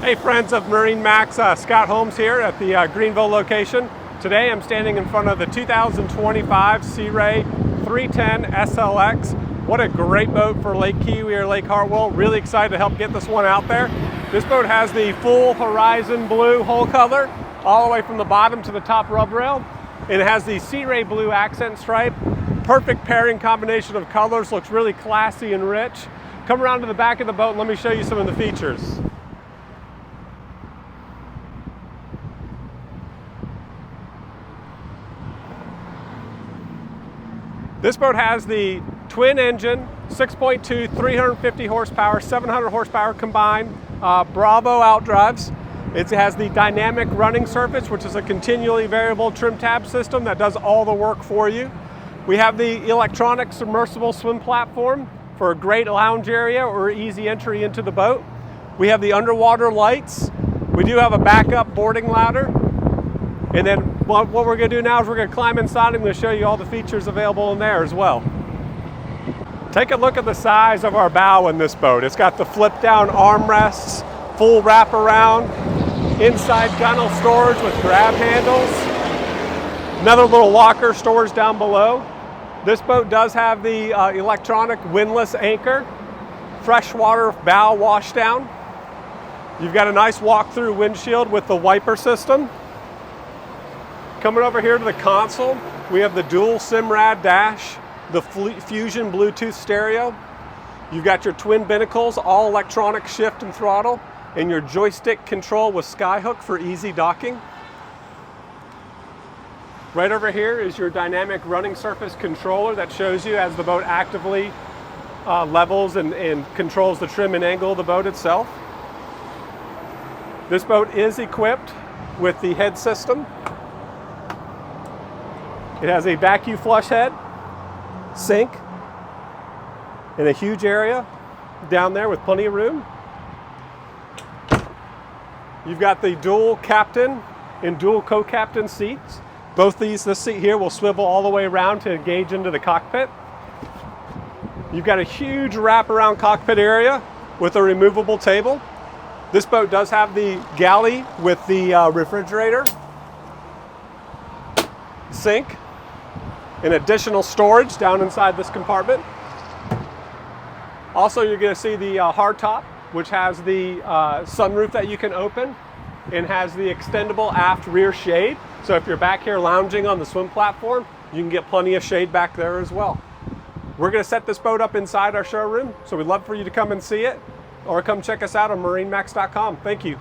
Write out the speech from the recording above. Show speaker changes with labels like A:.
A: Hey friends of MarineMax, Scott Holmes here at the Greenville location. Today I'm standing in front of the 2025 Sea Ray 310 SLX. What a great boat for Lake Kiwi or Lake Hartwell. Really excited to help get this one out there. This boat has the full horizon blue hull color, all the way from the bottom to the top rub rail. And it has the Sea Ray blue accent stripe. Perfect pairing combination of colors, looks really classy and rich. Come around to the back of the boat and let me show you some of the features. This boat has the twin engine, 6.2, 350 horsepower, 700 horsepower combined, Bravo outdrives. It has the dynamic running surface, which is a continually variable trim tab system that does all the work for you. We have the electronic submersible swim platform for a great lounge area or easy entry into the boat. We have the underwater lights. We do have a backup boarding ladder. And then what we're going to do now is we're going to climb inside and I'm going to show you all the features available in there as well. Take a look at the size of our bow in this boat. It's got the flip down armrests, full wraparound, inside gunnel storage with grab handles, another little locker storage down below. This boat does have the electronic windlass anchor, freshwater bow washdown. You've got a nice walk-through windshield with the wiper system. Coming over here to the console, we have the dual SIMRAD dash, the Fusion Bluetooth stereo. You've got your twin binnacles, all electronic shift and throttle, and your joystick control with Skyhook for easy docking. Right over here is your dynamic running surface controller that shows you as the boat actively levels and controls the trim and angle of the boat itself. This boat is equipped with the head system. It has a vacuum flush head, sink, and a huge area down there with plenty of room. You've got the dual captain and dual co-captain seats. Both this seat here will swivel all the way around to engage into the cockpit. You've got a huge wraparound cockpit area with a removable table. This boat does have the galley with the refrigerator, sink, and additional storage down inside this compartment. Also, you're going to see the hardtop, which has the sunroof that you can open and has the extendable aft rear shade. So if you're back here lounging on the swim platform, you can get plenty of shade back there as well. We're going to set this boat up inside our showroom, so we'd love for you to come and see it or come check us out on MarineMax.com. Thank you.